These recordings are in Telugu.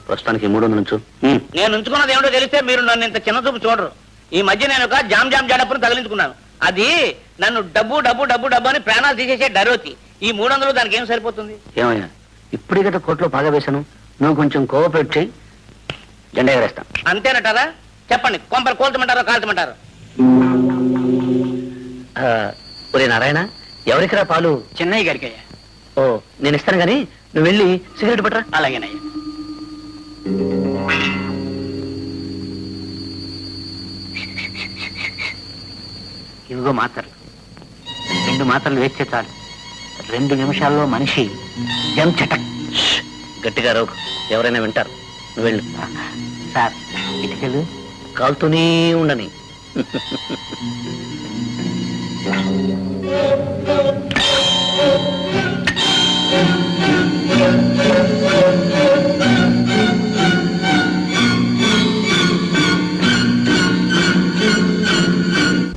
ప్రస్తుతానికి 300 నుంచు. నేను ఉంచుకున్నది ఏమిటో తెలిస్తే మీరు నన్ను ఇంత చిన్న చూపు చూడరు. ఈ మధ్య నేను ఒక జామ్ జడప్పును తగిలించుకున్నాను. అది నన్ను డబ్బు డబ్బు డబ్బు డబ్బు అని ప్రాణాలు తీసేసే డరోతి. ఈ 300 దానికి ఏం సరిపోతుంది? ఏమయ్యా, ఇప్పుడే కదా కోర్టులో బాగా వేశాను. నువ్వు కొంచెం కోఆపరేట్ చేయి, జెండా ఎగరేస్తాం. అంతేనటారా? చెప్పండి, కొంపలు కోల్చమంటారో కాల్చమంటారు? ఒరే నారాయణ, ఎవరికిరా పాలు? చెన్నై గారికయ్యా. ఓ, నేను ఇస్తాను గాని నువ్వు వెళ్ళి సిగరెట్ పట్టరా. అలాగేనయ్యా. ఇవిగో మాత్రలు. 2 మాత్రలు వేస్తే చాలు. 2 నిమిషాల్లో మనిషి చటక్. గట్టిగా రోగు, ఎవరైనా వింటారు. నువ్వు వెళ్ళు. సార్, ఇటుకలు కాలుతూనే ఉండని.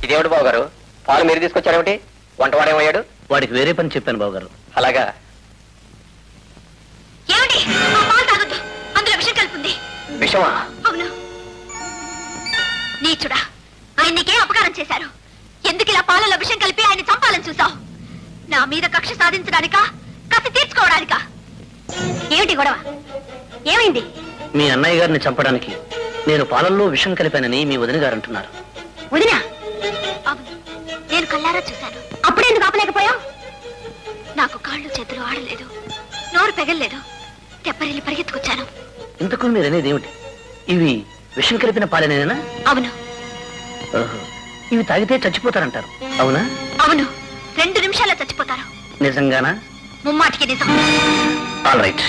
ఇదేమిటి బాబు గారు, పాలు మీరు తీసుకొచ్చారేమిటి? వంటవాడేమయ్యాడు? వాడికి వేరే పని చెప్పాను బాబు గారు. అలాగా? విషమా? అవును. నీచుడా, ఆయన నీకే అపకారం చేశారు. ఎందుకు ఇలా పాలలో విషం కలిపి ఆయన చంపాలని చూసావు? నా మీద కక్ష సాధించడానికా, కసి తీర్చుకోవడానికా? ఏమిటి గొడవ? ఏమైంది? మీ అన్నయ్య గారిని చంపడానికి నేను పాలల్లో విషం కలిపానని మీ వదిన గారు అంటున్నారు. వదినా? అవును, నేను కళ్ళారా చూశాను. అప్పుడెందుకు ఆపలేకపోయావు? నాకు కాళ్ళు చేతులు ఆడలేదు, నోరు పెగల్లేదు. తెప్పరిల్లి పరిగెత్తుకొచ్చాను. ఇంతకు మీరనేది ఏమిటి? ఇవి విషం కలిపిన పాలనేనా? అవును. ఇవి తాగితే చచ్చిపోతారంటారు, అవునా? అవును, 2 నిమిషాల్లో చచ్చిపోతారు. నిజంగానా? ముమ్మాటికి నిజం. All right.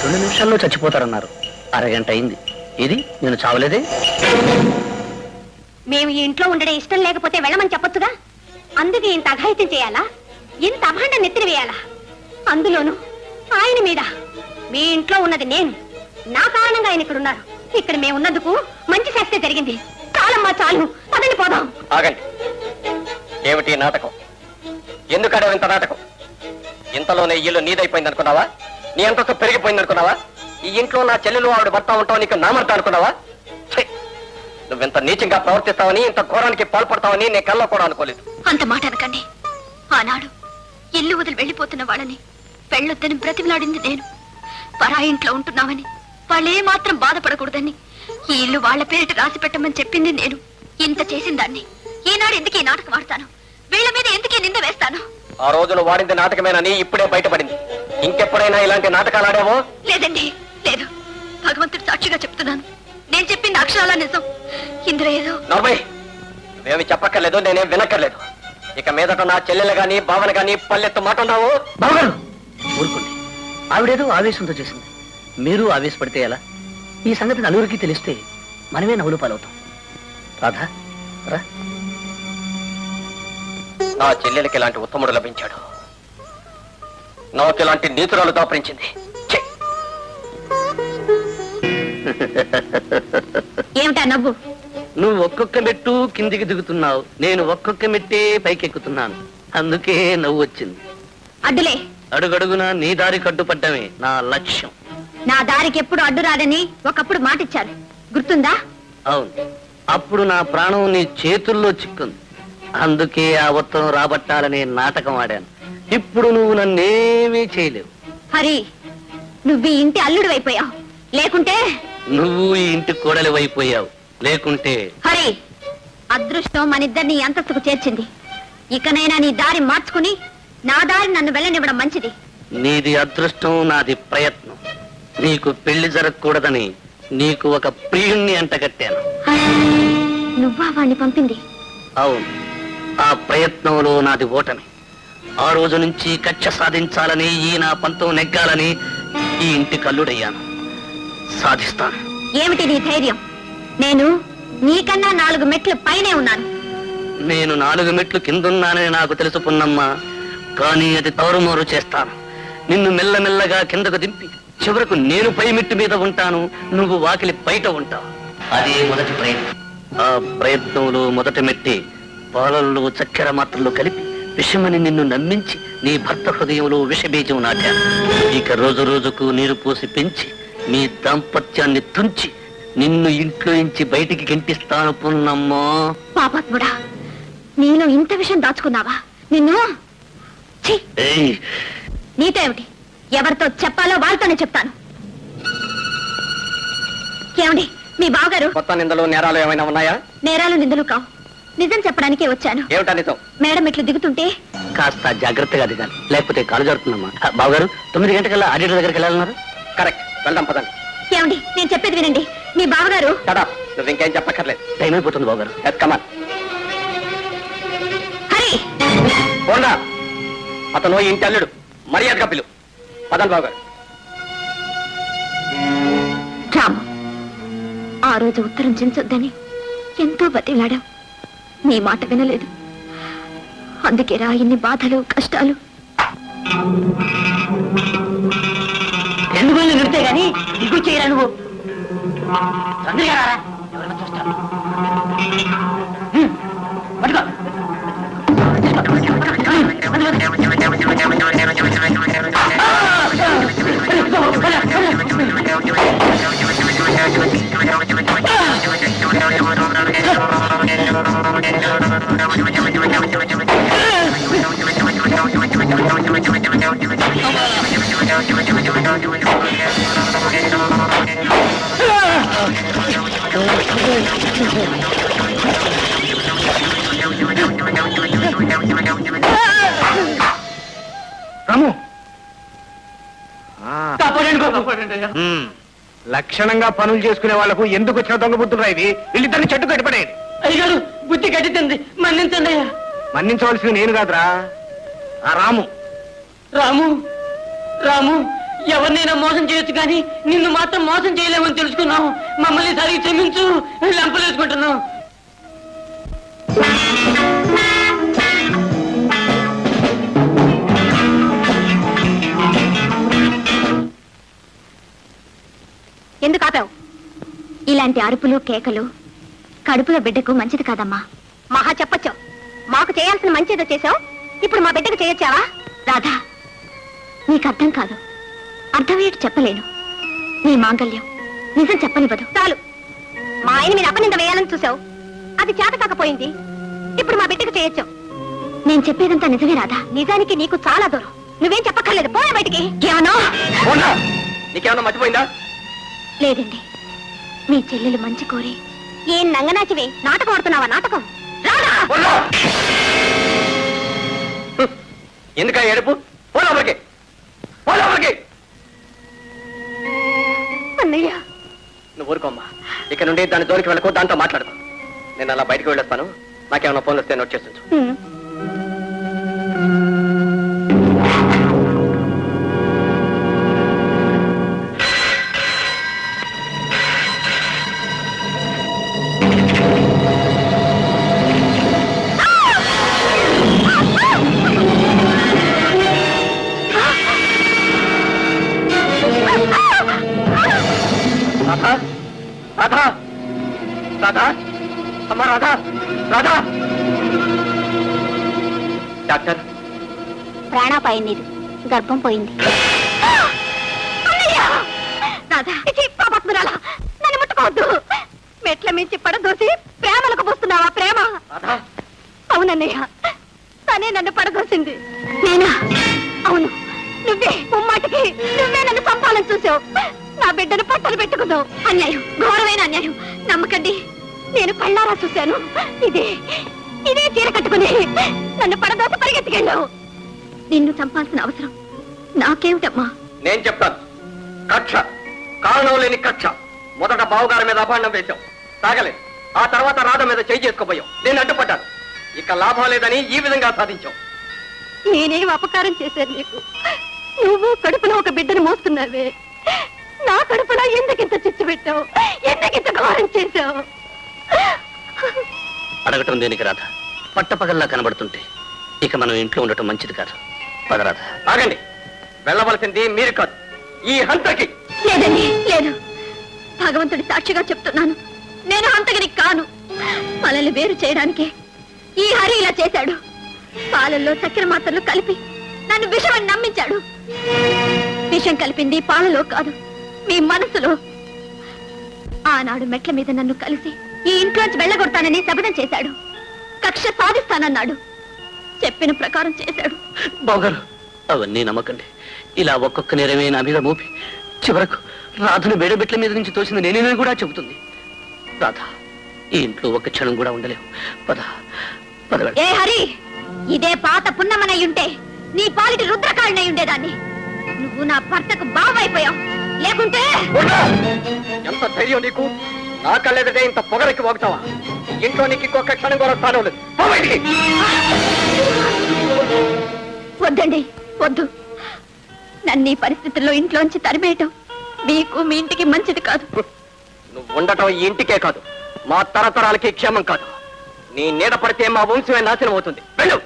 రెండు నిమిషాల్లో చచ్చిపోతారన్నారు. అరగంట అయింది. ఇది నేను చావలేదే. మేము ఈ ఇంట్లో ఉండడం ఇష్టం లేకపోతే వెళ్ళమని చెప్పొచ్చుగా. అందుకే ఇంత అఘాయిత్యం చేయాలా? ఇంత అభాండ నెత్తిన వేయాలా? అందులోను ఆయన మీద. మీ ఇంట్లో ఉన్నది నేను, నా కారణంగా ఆయన ఇక్కడ ఉన్నారు. ఇక్కడ మేము ఉన్నందుకు మంచి శాస్త్రే జరిగింది. చాలమ్మా చాలు, పదండి పోదాం. ఆగండి. ఏమిటి నాటకం? ఎందుకు ఆడావు ఇంత నాటకం? ఇంతలోనే ఇల్లు నీదైపోయింది అనుకున్నావా? నీ అంతస్తు పెరిగిపోయింది అనుకున్నావా? ఈ ఇంట్లో నా చెల్లెలు ఆవిడ భర్త ఉంటావు నీకు నామర్త అనుకున్నావా? నువ్వెంత నీచంగా ప్రవర్తిస్తావని, ఇంత ఘోరానికి పాల్పడతావని నేను కల్లో కూడా అనుకోలేదు. అంత మాట అనకండి. ఆనాడు ఇల్లు వదిలి వెళ్ళిపోతున్న వాళ్ళని పెళ్ళొద్దని బ్రతిమలాడింది నేను. పరా ఇంట్లో ఉంటున్నామని వాళ్ళే మాత్రం బాధపడకూడదని ఈ ఇల్లు వాళ్ళ పేరిట రాసి పెట్టమని చెప్పింది నేను. ఇంత చేసిన దాన్ని ఈనాడు ఎందుకు ఈ నాటకం ఆడతాను? వీళ్ళ మీద ఎందుకు నింద వేస్తాను? ఆ రోజును వాడింది నాటకమేనని ఇప్పుడే బయటపడింది. ఇంకెప్పుడైనా ఇలాంటి నాటకాలు ఆడావో? లేదండి, లేదు. భగవంతుడు సాక్షిగా చెప్తున్నాను, నేను చెప్పింది అక్షరాల నిజం. ఇందులో ఏదో. నర్మయ్, నువ్వేమి చెప్పక్కర్లేదు, నేనేం వినక్కర్లేదు. ఇక మీదట నా చెల్లెలు గాని భావన గాని పల్లెత్తు మాట ఉన్నావు. బావగారు ఊరుకోండి. ఆవిడేదో ఆవేశంతో చేసింది, మీరు ఆవేశపడితే ఎలా? ఈ సంగతి నలుగురికి తెలిస్తే మనమే నవ్వులు పాలవుతాం. రాధా రా. నా చెల్లెలకి ఇలాంటి ఉత్తముడు లభించాడు, నాకు ఇలాంటి నీతురాలు దాపరించింది. ఏమిటా నవ్వు? నువ్వు ఒక్కొక్క మెట్టు కిందికి దిగుతున్నావు, నేను ఒక్కొక్క మెట్టే పైకెక్కుతున్నాను. అందుకే నవ్వు వచ్చింది. అడ్డులే. అడుగడుగునా నీ దారి కట్టుపడ్డమే నా లక్ష్యం. నా దారికి ఎప్పుడు అడ్డు రాదని ఒకప్పుడు మాటిచ్చారు, గుర్తుందా? అవును, అప్పుడు నా ప్రాణం నీ చేతుల్లో చిక్కుంది. అందుకే ఆ ఉత్తరం రాబట్టాలనే నాటకం ఆడాను. ఇప్పుడు నువ్వు నన్నేమీ చేయలేవు. హరి, నువ్వు ఈ ఇంటి అల్లుడు అయిపోయావు. లేకుంటే నువ్వు ఈ ఇంటి కోడలి అయిపోయావు. లేకుంటే హరి, అదృష్టం మనిద్దరిని అంతస్తుకు చేర్చింది. ఇకనైనా నీ దారి మార్చుకుని నా దారి నన్ను వెళ్ళనివ్వడం మంచిది. నీది అదృష్టం, నాది ప్రయత్నం. నీకు పెళ్లి జరగకూడదని నీకు ఒక ప్రియుణ్ణి అంటగట్టాను. నువ్వా వాణ్ణి పంపింది? అవును, ఆ ప్రయత్నంలో నాది ఓటమి. ఆ రోజు నుంచి కక్ష సాధించాలని ఈ నా పంతం నెగ్గాలని ఈ ఇంటి కల్లుడయ్యాను. సాధిస్తాను. ఏమిటి నీ ధైర్యం? నేను నీకన్నా 4 మెట్లు పైనే ఉన్నాను. నేను 4 మెట్లు కిందున్నానని నాకు తెలుసు పున్నమ్మా, కానీ అది తారుమారు చేస్తాను. నిన్ను మెల్లమెల్లగా కిందకు దింపి చివరకు నేను పై మెట్టు మీద ఉంటాను, నువ్వు వాకిలి బయట ఉంటావు. అదే మొదటి ప్రయత్నం. ఆ ప్రయత్నంలో మొదటి మెట్టి పాలల్లో చక్కెర మాత్రలు కలిపి విషమని నిన్ను నమ్మించి నీ భర్త హృదయంలో విషబీజం నాటాను. ఇక రోజు రోజుకు నీరు పోసి పెంచి మీ దాంపత్యాన్ని తుంచి నిన్ను ఇంట్లో నుంచి బయటికి గెంటిస్తాను పున్నమ్మా. పాపాత్ముడా, నేను ఇంత విషయం దాచుకున్నావా? నిన్ను ఛీ! ఏయ్, నీతో ఏమిటి? ఎవరితో చెప్పాలో వాళ్ళతోనే చెప్తాను. ఏమండి, మీ బావగారు కొత్త నిందలు నేరాలు ఏమైనా ఉన్నాయా? నేరాలు నిందలు కావు, నిజం చెప్పడానికే వచ్చాను. ఏమిటా నిజం? మేడం ఇట్లు దిగుతుంటే కాస్త జాగ్రత్తగా దిగాలి, లేకపోతే కాలు జరుగుతుందమ్మా. బావగారు 9 గంటకల్లా ఆడిటర్ దగ్గరికి వెళ్ళాలన్నారు. కరెక్ట్, వెళ్దాం పదండి. ఏమండి, నేను చెప్పేది వినండి. మీ బావగారు కదా, నువ్వు ఇంకేం చెప్పక్కర్లేదు. టైం అయిపోతుంది బావగారు. కమాన్. హరి, పోండా, అతను ఇంటి అల్లుడు, మర్యాదగా పిలు. పదండి బాబు గారు. రాము, ఆ రోజు ఉత్తరం చించొద్దని ఎంతో బతిలాడాం. నీ మాట వినలేదు. అందుకేరా ఇన్ని బాధలు కష్టాలు. ఎందుకు నిడితే గాని దిగు చేయరా నువ్వు. తొందరగా రారా, ఎవరైనా చూస్తారు. పట్టుకో. రాము, లక్షణంగా పనులు చేసుకునే వాళ్లకు ఎందుకు వచ్చిన దొంగ బుద్ధులు ఇవి? వీళ్ళిద్దరిని చెట్టు కట్టిపడేది. అయ్యారు బుద్ధి కట్టింది, మన్నించండి అయ్యా. మన్నించవలసింది నేను కాదురా, ఆ రాము. రాము, రాము, ఎవరినైనా మోసం చేయొచ్చు కానీ నిన్ను మాత్రం మోసం చేయలేమని తెలుసుకున్నావు. మమ్మల్ని సరిగ్గా క్షమించు, లంపలేసుకుంటున్నావు. ఎందుకు ఆపావు? ఇలాంటి అరుపులు కేకలు కడుపులో బిడ్డకు మంచిది కాదమ్మా. మహా చెప్పొచ్చు. మాకు చేయాల్సిన మంచిదో చేసావు, ఇప్పుడు మా బిడ్డకు చేయొచ్చావా? రాధా, నీకు అర్థం కాదు. అర్థమయ్యేట్టు చెప్పలేను. నీ మాంగల్యం నిజం చెప్పనివ్వదు. చాలు, మా ఆయన మీద అపనింద వేయాలని చూసావు, అది చేత కాకపోయింది. ఇప్పుడు మా బిడ్డకు చేయొచ్చు. నేను చెప్పేదంతా నిజమే రాధా. నిజానికి నీకు చాలా దూరం. నువ్వేం చెప్పక్కర్లేదు, పోయా బయటికి. ఏమన్నా నీకేమన్నా మర్చిపోయిందా? లేదండి, మీ చెల్లెలు మంచి కోరి. ఏం నంగనాచివే, నాటకం ఆడుతున్నావా? నాటకం. రాధా, ఎందుక ఏడుపు? పోలవరికి పోలవరికి. అన్నయ్య, నువ్వు ఊరుకోమ్మా. ఇక నుండి దాని జోలికి వెళ్ళకు, దాంతో మాట్లాడుకో. నేను అలా బయటకు వెళ్ళొస్తాను. నాకేమన్నా ఫోన్ వస్తే నోట్ చేస్తుంచు. రాధా, రాధా, రాధా, అమ్మ రాధా, రాధా. డాక్టర్, ప్రాణాపాయం లేదు, గర్భం పోయింది. నన్ను ముట్టుకోవద్దు. మెట్ల మించి పడదోసి ప్రేమలకు పోస్తున్నావా? ప్రేమ? రాధా, అవునన్నయ్య, తనే నన్ను పడదోసింది. నేనా? అవును, నువ్వే. ముమ్మాటికి నువ్వే నన్ను చంపాలని చూసావు. నా బిడ్డను పట్టలు పెట్టుకుందావు. అన్యాయం, ఘోరమైన అన్యాయం. నమ్మకండి, నేను కళ్ళారా చూశాను. ఇదే చీర కట్టుకుని నన్ను పడదోస పరిగెత్తికెళ్ళావు. నిన్ను చంపాల్సిన అవసరం నాకేమిటమ్మా? నేను చెప్తాను. కక్ష, కారణం లేని కక్ష. మొదట బావగారి మీద అభాండం వేశావు, సాగలేదు. ఆ తర్వాత రాధ మీద చేయి చేసుకోపోయావు, నేను అడ్డుపడ్డాను. ఇక లాభం లేదని ఈ విధంగా సాధించావు. నేనేం అపకారం చేశాను నీకు? నువ్వు కడుపులో ఒక బిడ్డను మోస్తున్నావే, నా కడుపులో ఎందుకింత చిచ్చు పెట్టావు? ఎందుకింత ఘోరం చేశావు? అడగటం దేనికి రాధ? పట్టపగల్లా కనబడుతుంటే ఇక మనం ఇంట్లో ఉండటం మంచిది కాదు. పదరాధ. ఆగండి, వెళ్ళవలసింది మీరు కాదు, ఈ హంతకి. లేదండి, లేదు. భగవంతుడి సాక్షిగా చెప్తున్నాను, నేను హంతకిని కాను. మనల్ని వేరు చేయడానికే ఈ హరి ఇలా చేశాడు. పాలల్లో చక్కెర మాత్రలు కలిపి నన్ను విషమని నమ్మించాడు. విషం కలిపింది పాలలో కాదు, మీ మనసులో. ఆనాడు మెట్ల మీద నన్ను కలిసి ఈ ఇంట్లోంచి వెళ్ళగొడతానని శపథం చేశాడు. కక్ష సాధిస్తానన్నాడు. చెప్పిన ప్రకారం చేశాడు. బావగారు, అవన్నీ నమ్మకండి. ఇలా ఒక్కొక్క నేరమే నా మీద మోపి చివరకు రాధను బేడబెట్ల మీద నుంచి తోసింది నేనేనని కూడా చెబుతుంది. రాధ, ఈ ఇంట్లో ఒక్క క్షణం కూడా ఉండలేవు. పద పద. ఏ హరి, ఇదే పాత పున్నమనై ఉంటే నీ పాలిటి రుద్రకాళనై ఉండేదాన్ని. నువ్వు నా భర్తకు బావైపోయావు. లేకుంటే ఎంత ధైర్యం నీకు? నా కళ్ళెదుటే ఇంత పొగరెక్కి పోగుతావా? ఇంట్లో నీకు ఇంకొక క్షణం కూడా స్థానం లేదు. పో బయటికి. వద్దండి, వద్దు. నన్ను ఈ పరిస్థితుల్లో ఇంట్లోంచి తరిమేయటం మీకు మీ ఇంటికి మంచిది కాదు. నువ్వు ఉండటం ఈ ఇంటికే కాదు, మా తరతరాలకి క్షేమం కాదు. నీ నీడ పడితే మా వంశమే నాశనం అవుతుంది. వెళ్ళు.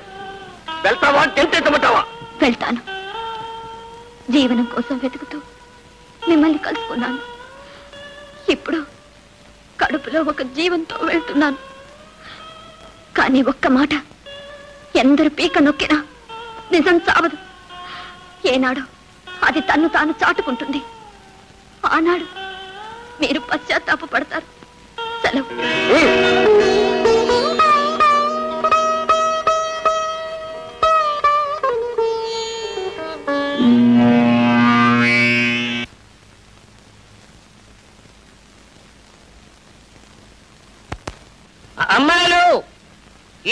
వెళ్తావా? ఎంతెత్తమంటావా? వెళ్తాను. జీవనం కోసం వెతుకుతూ మిమ్మల్ని కలుసుకున్నాను. ఇప్పుడు కడుపులో ఒక జీవంతో వెళ్తున్నాను. కానీ ఒక్క మాట, ఎందరు పీక నొక్కినా నిజం చావదు. ఏనాడు అది తన్ను తాను చాటుకుంటుంది. ఆనాడు మీరు పశ్చాత్తాప పడతారు. సెలవు. అమ్మాయిలు,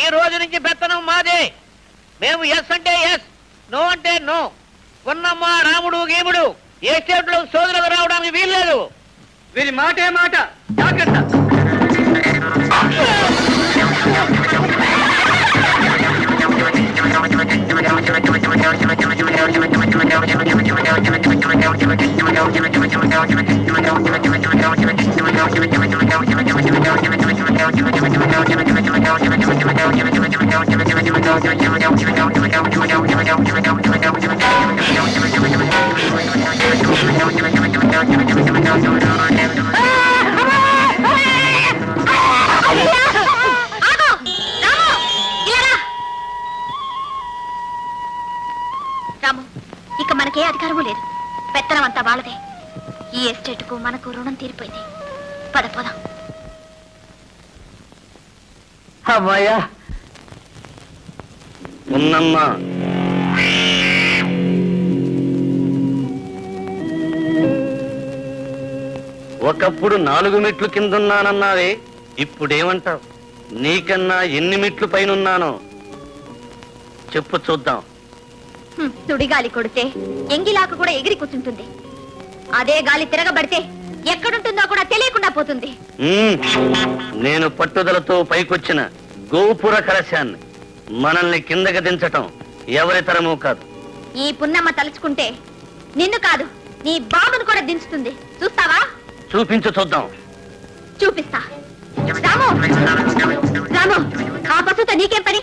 ఈ రోజు నుంచి పెత్తనం మాదే. మేము ఎస్ అంటే ఎస్, నో అంటే నో. ఉన్నమ్మ, రాముడు, గీముడు ఏ స్టేట్ లో సోదరులకు రావడానికి వీల్లేదు. వీరి మాటే మాట. జాగ్రత్త. రాము, ఇక మనకే అధికారము లేదు. పెత్తనం అంతా వాళ్ళదే. ఈ ఎస్టేట్ కు మనకు రుణం తీరిపోయింది. పద పోదాం. అమ్మాయ్యా, ఉన్నమ్మా. ఒకప్పుడు 4 మెట్లు కిందున్నానన్నావే, ఇప్పుడేమంటావు? నీకన్నా ఎన్ని మెట్లు పైనున్నానో చెప్పు చూద్దాం. సుడిగాలి కొడితే ఎంగిలాకు కూడా ఎగిరి కూర్చుంటుంది. అదే గాలి తిరగబడితే ఎక్కడుంటుందో కూడా తెలియకుండా పోతుంది. నేను పట్టుదలతో పైకొచ్చిన గోపుర కలశాన్ని మనల్ని కిందకి దించటం ఎవరి తరమూ కాదు. ఈ పున్నమ్మ తలుచుకుంటే నిన్ను కాదు, నీ బాబును కూడా దించుతుంది. చూస్తావా? చూపించు చూద్దాం. చూపిస్తా. రాము, రాము, ఆ పశువుతో నీకేం పని?